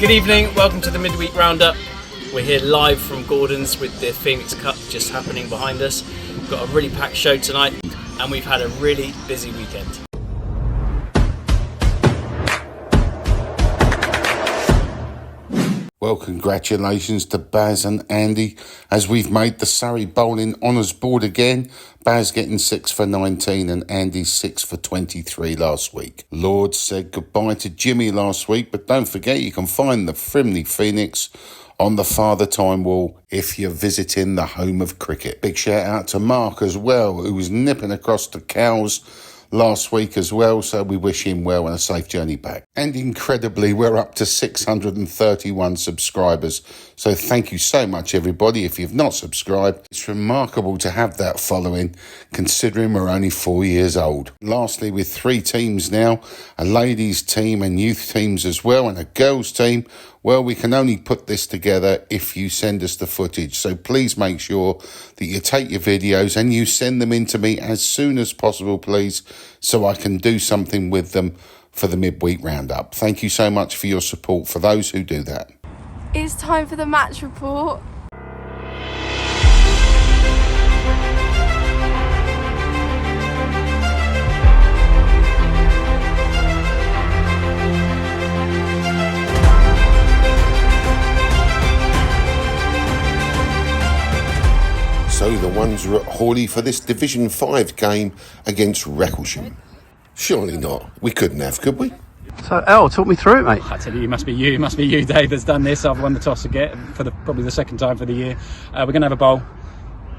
Good evening, welcome to the Midweek Roundup. We're here live from Gordon's with the Phoenix Cup just happening behind us. We've got a really packed show tonight and we've had a really busy weekend. Well, congratulations to Baz and Andy as we've made the Surrey Bowling Honours Board again. Baz getting 6 for 19 and Andy 6 for 23 last week. Lord said goodbye to Jimmy last week, but don't forget you can find the Frimley Phoenix on the Father Time wall if you're visiting the home of cricket. Big shout out to Mark as well, who was nipping across the cows last week as well, so we wish him well and a safe journey back. And incredibly, we're up to 631 subscribers, so thank you so much everybody. If you've not subscribed, it's remarkable to have that following considering we're only 4 years old. Lastly, with 3 teams now, a ladies team and youth teams as well, and a girls team, well, we can only put this together if you send us the footage. So please make sure that you take your videos and you send them in to me as soon as possible, please, so I can do something with them for the Midweek Roundup. Thank you so much for your support for those who do that. It's time for the match report. So the ones are at Hawley for this Division 5 game against Recklesham. Surely not. We couldn't have, could we? So, Al, talk me through it, mate. I tell you, it must be you, Dave, that's done this. I've won the toss again for probably the second time for the year. We're going to have a bowl.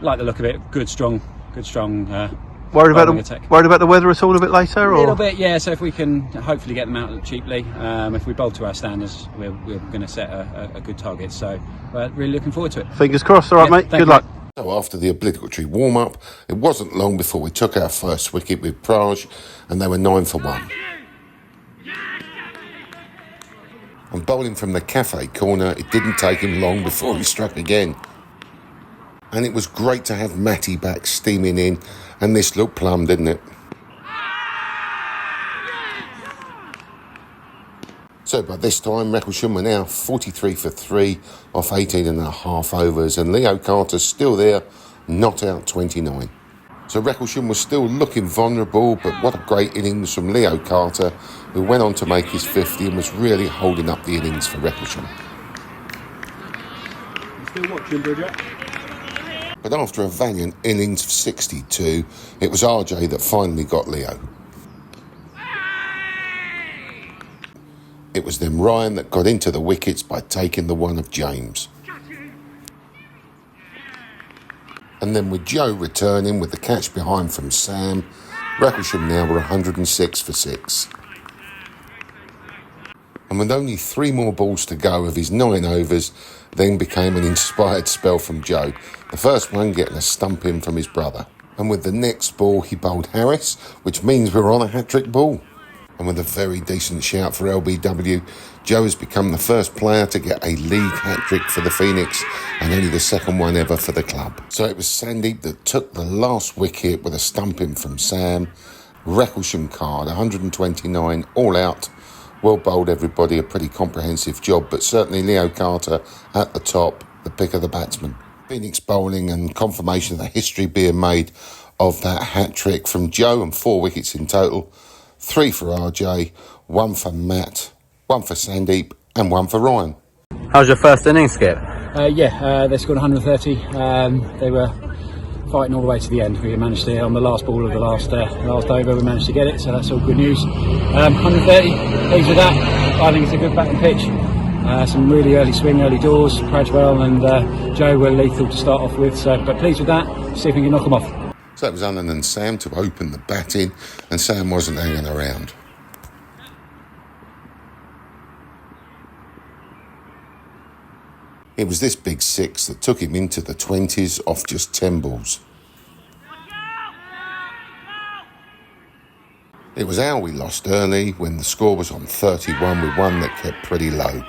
Like the look of it. Good, strong. Worried about the weather at all a bit later? A little bit, yeah. So if we can hopefully get them out cheaply, if we bowl to our standards, we're going to set a good target. So we're really looking forward to it. Fingers crossed. All right, mate. Good luck. So after the obligatory warm-up, it wasn't long before we took our first wicket with Praj, and they were 9 for 1. And bowling from the cafe corner, it didn't take him long before he struck again. And it was great to have Matty back steaming in, and this looked plum, didn't it? So by this time, Recklesham were now 43 for 3 off 18 and a half overs, and Leo Carter's still there, not out 29. So Recklesham was still looking vulnerable, but what a great innings from Leo Carter, who went on to make his 50 and was really holding up the innings for Recklesham. Still watching, Bridget? But after a valiant innings of 62, it was RJ that finally got Leo. It was then Ryan that got into the wickets by taking the one of James. And then with Joe returning with the catch behind from Sam, Recklesham now were 106 for 6. And with only 3 more balls to go of his 9 overs, then became an inspired spell from Joe. The first one getting a stump in from his brother. And with the next ball, he bowled Harris, which means we're on a hat-trick ball. And with a very decent shout for LBW, Joe has become the first player to get a league hat-trick for the Phoenix and only the second one ever for the club. So it was Sandeep that took the last wicket with a stumping from Sam. Recklesham card, 129, all out. Well bowled everybody, a pretty comprehensive job, but certainly Leo Carter at the top, the pick of the batsman. Phoenix bowling and confirmation of the history being made of that hat-trick from Joe, and 4 wickets in total. 3 for RJ, 1 for Matt, 1 for Sandeep and 1 for Ryan. How's your first innings, Skip? They scored 130. They were fighting all the way to the end. We managed to, on the last ball of the last over, we managed to get it, so that's all good news. 130, pleased with that. I think it's a good batting pitch. Some really early swing, early doors. Pradwell and Joe were lethal to start off with, but pleased with that. See if we can knock them off. So it was Alan and Sam to open the batting, and Sam wasn't hanging around. It was this big 6 that took him into the 20s off just 10 balls. It was Al we lost early when the score was on 31 with one that kept pretty low.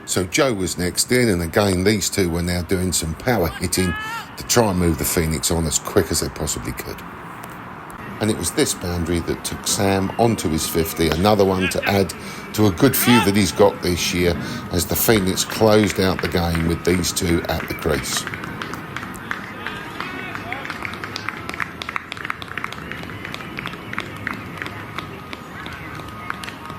So Joe was next in, and again these two were now doing some power hitting to try and move the Phoenix on as quick as they possibly could. And it was this boundary that took Sam onto his 50, another one to add to a good few that he's got this year as the Phoenix closed out the game with these two at the crease.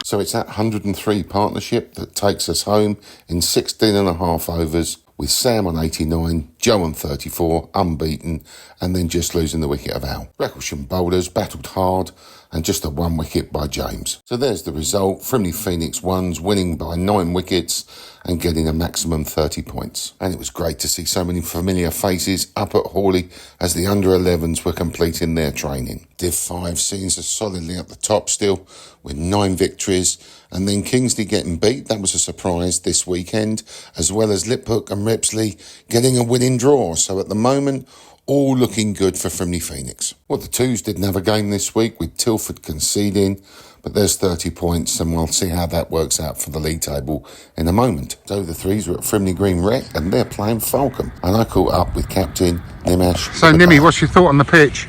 So it's that 103 partnership that takes us home in 16.5 overs, with Sam on 89, Joe on 34, unbeaten, and then just losing the wicket of Al. Recklesham bowlers battled hard, and just a 1 wicket by James. So there's the result. Frimley Phoenix ones, winning by 9 wickets and getting a maximum 30 points. And it was great to see so many familiar faces up at Hawley as the under-11s were completing their training. Div 5 seeing us solidly at the top still with 9 victories, and then Kingsley getting beat. That was a surprise this weekend, as well as Liphook and Repsley getting a winning draw. So at the moment, all looking good for Frimley Phoenix. Well, the twos didn't have a game this week with Tilford conceding, but there's 30 points and we'll see how that works out for the league table in a moment. So the threes were at Frimley Green Rec and they're playing Falcon. And I caught up with Captain Nimesh. So Nimmy, what's your thought on the pitch?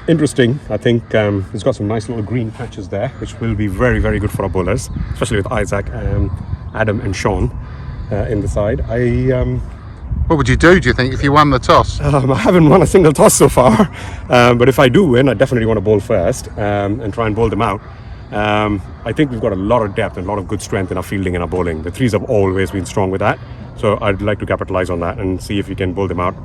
Interesting. I think it's got some nice little green patches there, which will be very, very good for our bowlers, especially with Isaac, Adam and Sean in the side. What would you do you think, if you won the toss? I haven't won a single toss so far, but if I do win, I definitely want to bowl first and try and bowl them out. I think we've got a lot of depth and a lot of good strength in our fielding and our bowling. The threes have always been strong with that, so I'd like to capitalise on that and see if we can bowl them out,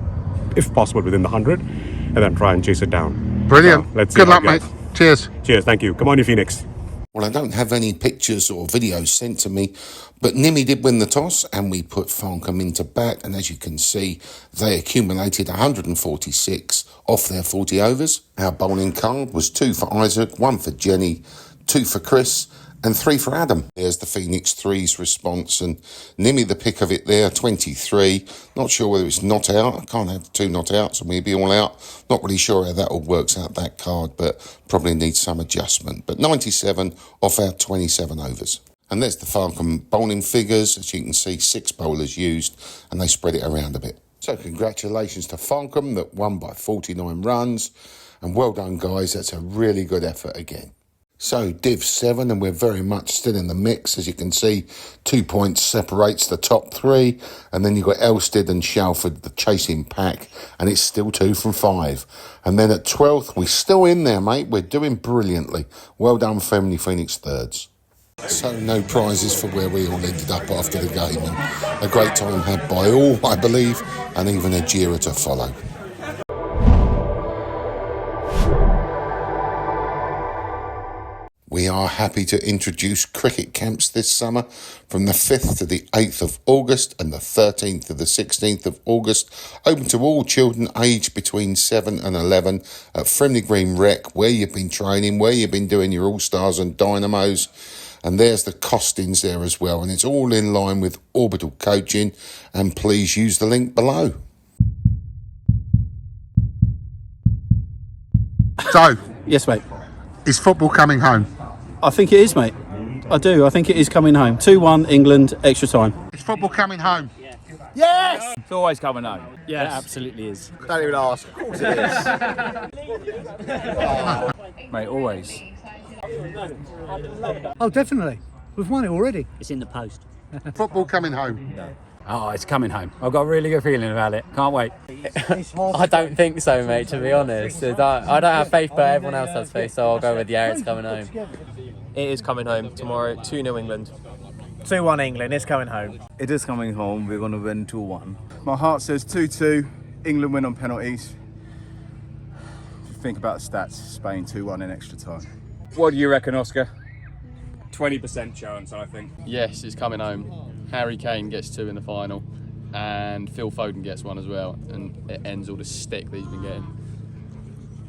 if possible, within the 100, and then try and chase it down. Brilliant. So, let's see. Good luck, mate. Cheers. Cheers, thank you. Come on, you Phoenix. Well, I don't have any pictures or videos sent to me, but Nimmy did win the toss and we put Falcon into bat, and as you can see, they accumulated 146 off their 40 overs. Our bowling card was 2 for Isaac, 1 for Jenny, 2 for Chris, and 3 for Adam. There's the Phoenix threes response, and Nimmy the pick of it there, 23. Not sure whether it's not out. I can't have 2 not outs, and we'll be all out. Not really sure how that all works out, that card, but probably needs some adjustment. But 97 off our 27 overs. And there's the Falcon bowling figures. As you can see, 6 bowlers used, and they spread it around a bit. So congratulations to Falcon that won by 49 runs. And well done, guys. That's a really good effort again. So Div 7, and we're very much still in the mix. As you can see, 2 points separates the top 3, and then you've got Elstead and Shalford, the chasing pack, and it's still 2 from 5. And then at 12th, we're still in there, mate. We're doing brilliantly. Well done, Frimley Phoenix thirds. So no prizes for where we all ended up after the game, and a great time had by all, I believe, and even a Jira to follow. We are happy to introduce cricket camps this summer from the 5th to the 8th of August and the 13th to the 16th of August, open to all children aged between 7 and 11 at Frimley Green Rec, where you've been training, where you've been doing your All-Stars and Dynamos. And there's the costings there as well, and it's all in line with Orbital Coaching, and please use the link below. So, Yes, mate. is football coming home? I think it is, mate. I do. I think it is coming home. 2-1 England, extra time. Is football coming home? It's always coming home. Yes. It absolutely is. Don't even ask. Of course it is. Mate, always. Oh, definitely. We've won it already. It's in the post. Football coming home? Oh, it's coming home. I've got a really good feeling about it. Can't wait. I don't think so, mate, to be honest. I don't have faith, but everyone else has faith, so I'll go with it's coming home. It is coming home tomorrow. 2-0 England. 2-1 England. It's coming home. It is coming home. We're going to win 2-1. My heart says 2-2. England win on penalties. If you think about the stats, Spain 2-1 in extra time. What do you reckon, Oscar? 20% chance, I think. Yes, it's coming home. Harry Kane gets 2 in the final, and Phil Foden gets 1 as well, and it ends all the stick that he's been getting.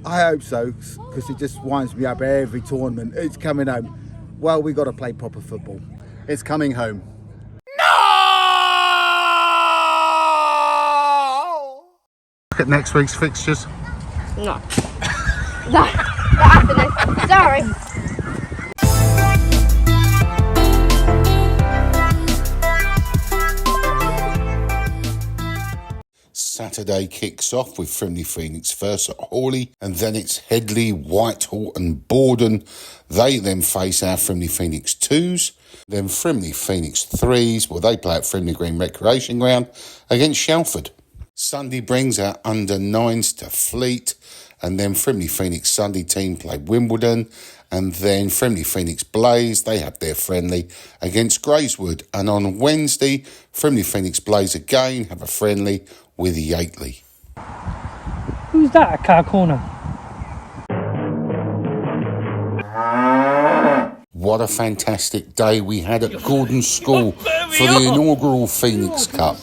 I hope so, because it just winds me up every tournament. It's coming home. Well, we got to play proper football. It's coming home. Look at next week's fixtures. No. Not happening. Sorry. Saturday kicks off with Frimley Phoenix first at Hawley, and then it's Headley, Whitehall and Borden. They then face our Frimley Phoenix 2s. Then Frimley Phoenix 3s, well, they play at Frimley Green Recreation Ground against Shalford. Sunday brings our under 9s to Fleet, and then Frimley Phoenix Sunday team play Wimbledon, and then Frimley Phoenix Blaze, they have their friendly against Greyswood, and on Wednesday, Frimley Phoenix Blaze again have a friendly with Yateley. Who's that at car corner? What a fantastic day we had at Gordon School for the inaugural Phoenix Cup.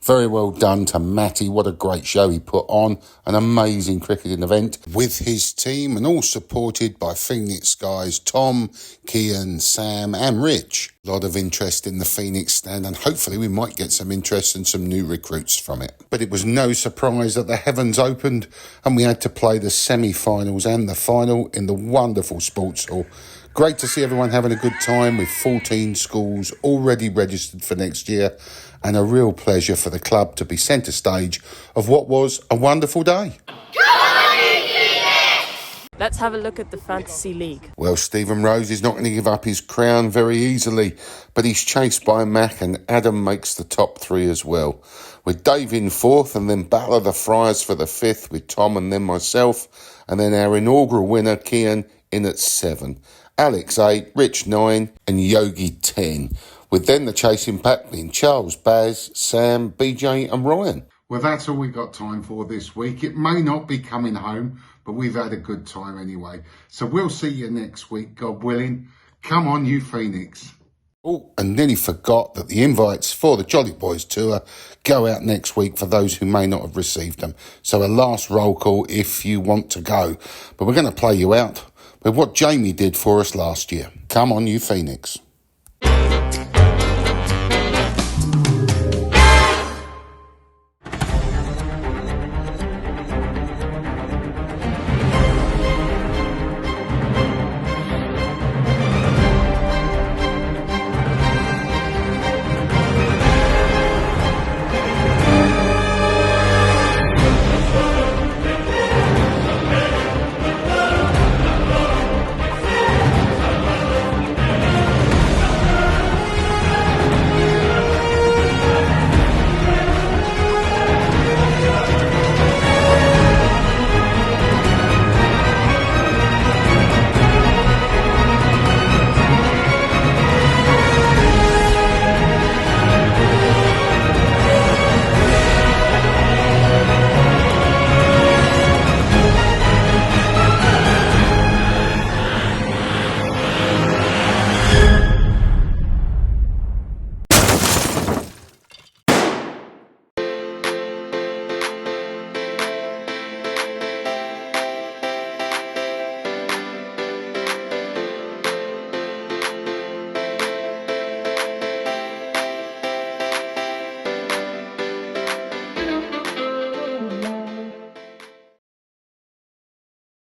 Very well done to Matty. What a great show he put on. An amazing cricketing event with his team, and all supported by Phoenix guys Tom, Kian, Sam and Rich. A lot of interest in the Phoenix stand, and hopefully we might get some interest and some new recruits from it. But it was no surprise that the heavens opened and we had to play the semi-finals and the final in the wonderful sports hall. Great to see everyone having a good time with 14 schools already registered for next year, and a real pleasure for the club to be centre stage of what was a wonderful day. Let's have a look at the Fantasy League. Well, Stephen Rose is not going to give up his crown very easily, but he's chased by Mac, and Adam makes the top 3 as well. With Dave in 4th, and then Battle of the Friars for the 5th with Tom and then myself, and then our inaugural winner, Kian, in at 7. Alex 8, Rich 9 and Yogi 10, with then the chasing pack being Charles, Baz, Sam, BJ and Ryan. Well, that's all we got time for this week. It may not be coming home, but we've had a good time anyway. So we'll see you next week, God willing. Come on, you Phoenix. Oh, and nearly forgot that the invites for the Jolly Boys tour go out next week for those who may not have received them. So a last roll call if you want to go. But we're going to play you out with what Jamie did for us last year. Come on, you Phoenix.